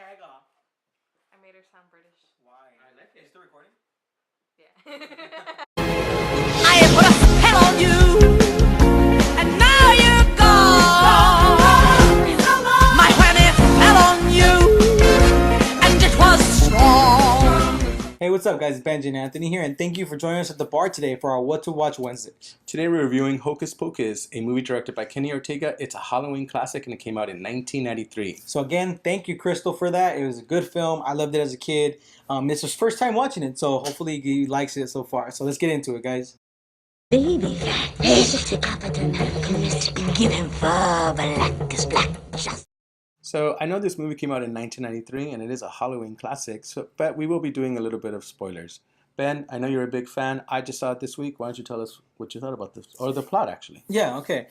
tag off. I made her sound British. Why? I like it. Is still recording? Yeah. I have put a spell on you, and now you're gone. My whammy fell on you, and it was strong. Hey, what's up, guys? It's Benji and Anthony here, and thank you for joining us at the bar today for our What to Watch Wednesday. Today we're reviewing Hocus Pocus, a movie directed by Kenny Ortega. It's a Halloween classic and it came out in 1993. So again, thank you, Crystal, for that. It was a good film. I loved it as a kid. This was first time watching it, so hopefully he likes it so far. So let's get into it, guys. Baby, is it capital give him black as black. So I know this movie came out in 1993 and it is a Halloween classic, but we will be doing a little bit of spoilers. Ben, I know you're a big fan. I just saw it this week. Why don't you tell us what you thought about this, or the plot, actually? Yeah, okay.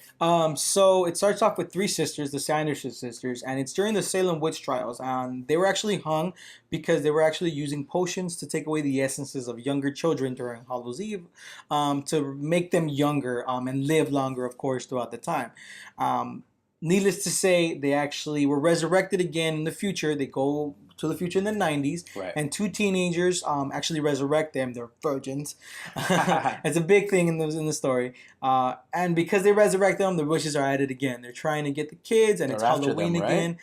So it starts off with three sisters, the Sanderson sisters, and it's during the Salem witch trials. They were actually hung because they were actually using potions to take away the essences of younger children during Hallows Eve, to make them younger and live longer, of course, throughout the time. Needless to say, they actually were resurrected again in the future. They go to the future in the 90s, right. And two teenagers actually resurrect them. They're virgins. It's a big thing in the story. And because they resurrect them, the wishes are added again. They're trying to get the kids, and it's Halloween again.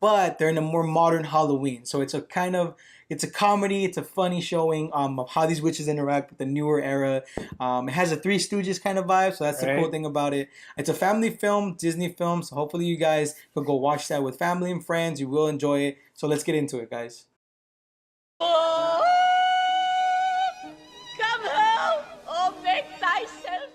But they're in a more modern Halloween. So it's a comedy, it's a funny showing of how these witches interact with the newer era. It has a Three Stooges kind of vibe, so that's the cool thing about it. It's a family film, Disney film, so hopefully you guys could go watch that with family and friends. You will enjoy it. So let's get into it, guys. Oh, come home, oh, make thyself.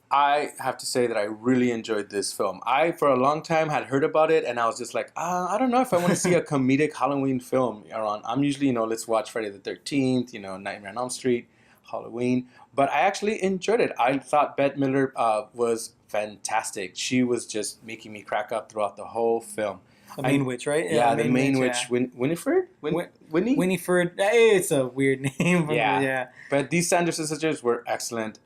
I have to say that I really enjoyed this film. I, for a long time, had heard about it, and I was just like, I don't know if I want to see a comedic Halloween film around. I'm usually, let's watch Friday the 13th, Nightmare on Elm Street, Halloween. But I actually enjoyed it. I thought Bette Midler was fantastic. She was just making me crack up throughout the whole film. The main witch, right? Yeah, the main witch. Yeah. Winifred? Winifred. It's a weird name. But yeah. But these Sanderson sisters were excellent.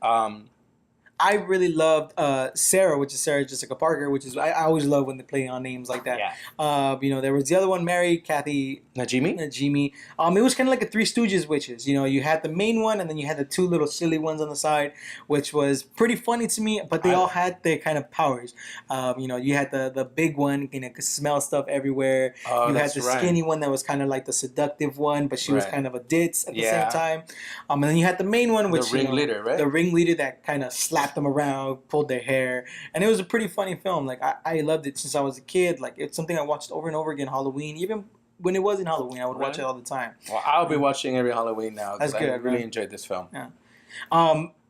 I really loved Sarah, which is Sarah Jessica Parker, which is I always love when they play on names like that. Yeah. There was the other one, Mary, Kathy, Najimy. It was kind of like a Three Stooges witches. You had the main one, and then you had the two little silly ones on the side, which was pretty funny to me. But they all had their kind of powers. You had the big one, could smell stuff everywhere. Oh, you had the skinny one that was kind of like the seductive one, but she was kind of a ditz at the same time. And then you had the main one, which the ringleader, right? The ringleader that kind of slapped them around, pulled their hair, and it was a pretty funny film. Like I loved it since I was a kid. Like it's something I watched over and over again. Halloween, even when it wasn't Halloween, I would watch it all the time. Well, I'll be watching every Halloween now. That's good. I really enjoyed this film. Yeah.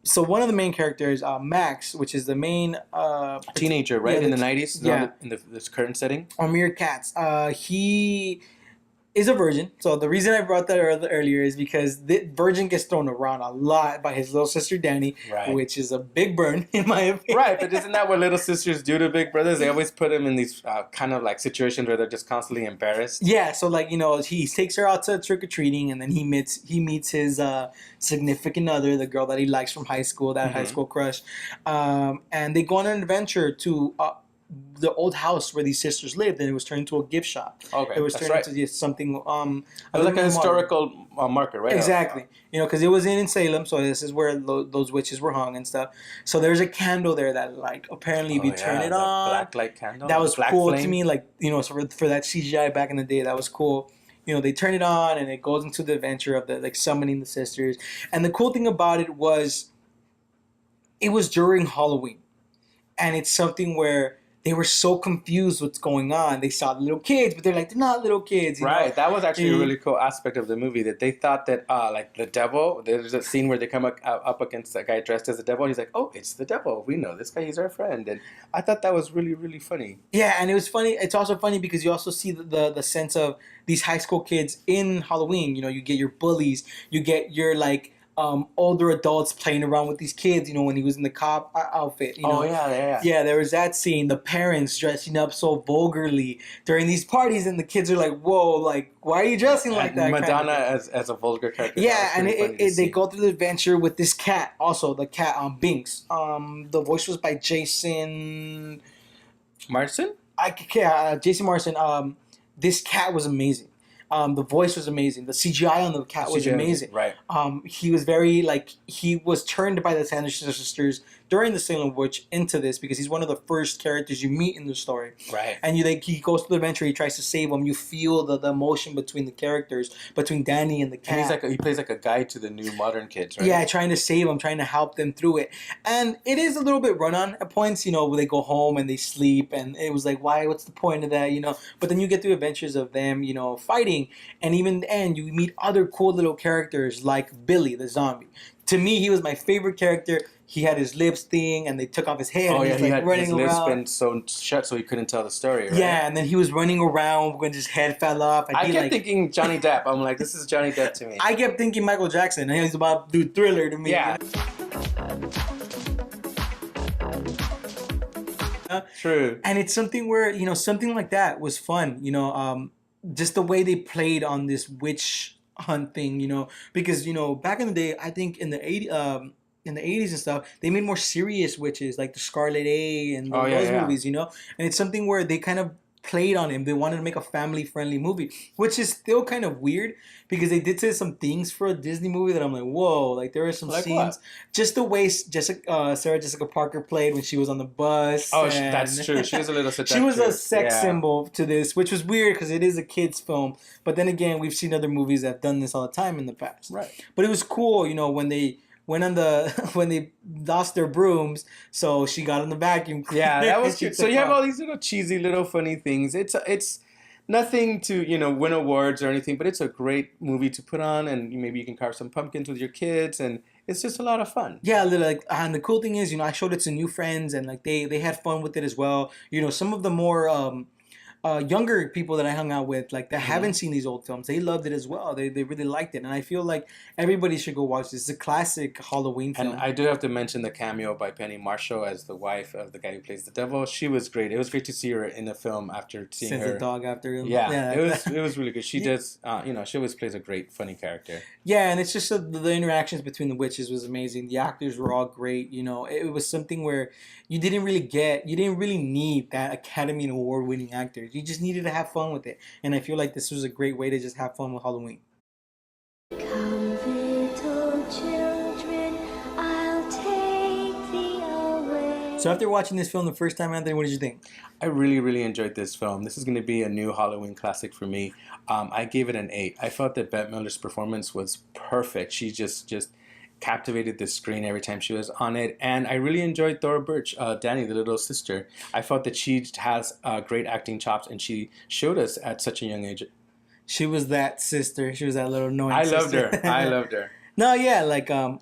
So one of the main characters, Max, which is the main teenager, right, in the 90s, in this current setting. Amir Katz. He is a virgin. So the reason I brought that earlier is because the virgin gets thrown around a lot by his little sister Danny, which is a big burn in my opinion. Right, but isn't that what little sisters do to big brothers? They always put them in these kind of like situations where they're just constantly embarrassed. Yeah, so like he takes her out to trick or treating, and then he meets his significant other, the girl that he likes from high school, that high school crush, and they go on an adventure to the old house where these sisters lived, and it was turned into a gift shop. Okay, it was turned into something. It was like a historical marker, right? Exactly. Because it was in Salem, so this is where those witches were hung and stuff. So there's a candle there that, like, apparently if you turn it on, black light candle. That was cool to me. Like, so for that CGI back in the day, that was cool. They turn it on, and it goes into the adventure of the summoning the sisters. And the cool thing about it was during Halloween, and it's something where they were so confused what's going on. They saw the little kids, but they're like, they're not little kids. Right. That was actually a really cool aspect of the movie, that they thought that, like, the devil, there's a scene where they come up against that guy dressed as the devil, and he's like, oh, it's the devil. We know this guy. He's our friend. And I thought that was really, really funny. Yeah, and it was funny. It's also funny because you also see the sense of these high school kids in Halloween. You get your bullies. You get your, like, older adults playing around with these kids, when he was in the cop outfit. Yeah, there was that scene. The parents dressing up so vulgarly during these parties, and the kids are like, whoa, like, why are you dressing like that? Madonna as a vulgar character. Yeah, and they go through the adventure with this cat, also, the cat, Binks. The voice was by Jason... Marsden? Jason Marsden. this cat was amazing. The voice was amazing. The CGI on the cat was amazing. Right. He was very he was turned by the Sanderson sisters during the Salem Witch into this because he's one of the first characters you meet in the story. Right. And he goes to the adventure. He tries to save them. You feel the emotion between the characters, between Danny and the cat. And he plays like a guide to the new modern kids, right? Yeah, trying to save them, trying to help them through it. And it is a little bit run on at points, where they go home and they sleep, and it was like, why? What's the point of that? But then you get through adventures of them, fighting, and even in the end, you meet other cool little characters like Billy the zombie. To me, he was my favorite character. He had his lips thing, and they took off his hair. Oh, and yeah, he was running his lips around. been sewn shut so he couldn't tell the story, right? Yeah, and then he was running around when his head fell off. I kept thinking Johnny Depp. I'm like, this is Johnny Depp to me. I kept thinking Michael Jackson, and he was about to do Thriller to me. Yeah. True. And it's something where, something like that was fun, just the way they played on this witch hunt thing, because, back in the day, I think in the 80s and stuff, they made more serious witches like the Scarlet A and those movies, and it's something where they kind of played on him. They wanted to make a family-friendly movie, which is still kind of weird because they did say some things for a Disney movie that I'm like, whoa, like there were some like scenes. What? Just the way Sarah Jessica Parker played when she was on the bus. Oh, that's true. She was a little seductive. She was a sex symbol to this, which was weird because it is a kid's film. But then again, we've seen other movies that have done this all the time in the past. Right. But it was cool, when they went on when they lost their brooms, so she got on the vacuum cleaner. Yeah, that was cute. So you have all these little cheesy, little funny things. It's nothing to win awards or anything, but it's a great movie to put on, and maybe you can carve some pumpkins with your kids, and it's just a lot of fun. Yeah, and the cool thing is, I showed it to new friends, and they had fun with it as well. Some of the more younger people that I hung out with, that haven't seen these old films, they loved it as well. They really liked it, and I feel like everybody should go watch this. It's a classic Halloween film. And I do have to mention the cameo by Penny Marshall as the wife of the guy who plays the devil. She was great. It was great to see her in the film after seeing Sends her. the dog after him. Yeah, it was really good. She does, she always plays a great, funny character. Yeah, and it's just the interactions between the witches was amazing. The actors were all great. It was something where you didn't really need that Academy Award winning actors. You just needed to have fun with it. And I feel like this was a great way to just have fun with Halloween. Come, little children, I'll take thee away. So after watching this film the first time, Anthony, what did you think? I really, really enjoyed this film. This is going to be a new Halloween classic for me. I gave it an 8. I felt that Bette Midler's performance was perfect. She just captivated the screen every time she was on it, and I really enjoyed Thora Birch, Danny, the little sister. I felt that she has great acting chops, and she showed us at such a young age. She was that sister. She was that little annoying sister. I loved loved her. No, yeah,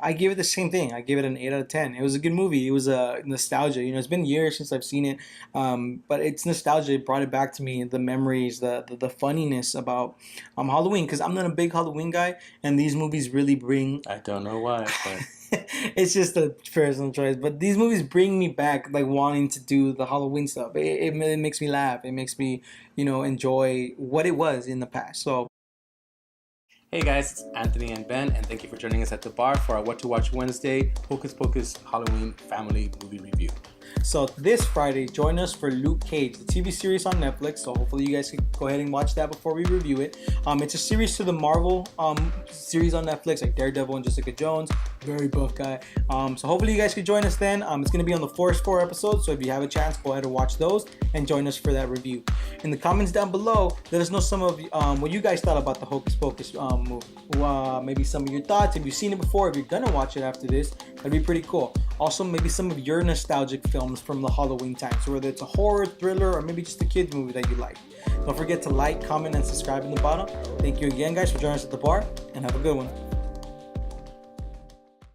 I gave it the same thing. I gave it an 8 out of 10. It was a good movie. It was nostalgia. It's been years since I've seen it, but it's nostalgia. It brought it back to me, the memories, the funniness about Halloween, because I'm not a big Halloween guy, and these movies really bring... I don't know why, but... It's just a personal choice, but these movies bring me back, wanting to do the Halloween stuff. It makes me laugh. It makes me, enjoy what it was in the past. So... Hey guys, it's Anthony and Ben, and thank you for joining us at TheB.A.R for our What to Watch Wednesday Hocus Pocus Halloween Family Movie Review. So this Friday, join us for Luke Cage, the TV series on Netflix. So hopefully you guys can go ahead and watch that before we review it. It's a series to the Marvel series on Netflix, like Daredevil and Jessica Jones. Very buff guy. So hopefully you guys can join us then. It's going to be on the first 4 episodes. So if you have a chance, go ahead and watch those and join us for that review. In the comments down below, let us know some of what you guys thought about the Hocus Pocus movie. Maybe some of your thoughts. If you've seen it before, if you're going to watch it after this, that'd be pretty cool. Also, maybe some of your nostalgic films from the Halloween time. So whether it's a horror, thriller, or maybe just a kids movie that you like. Don't forget to like, comment, and subscribe in the bottom. Thank you again, guys, for joining us at TheB.A.R, and have a good one.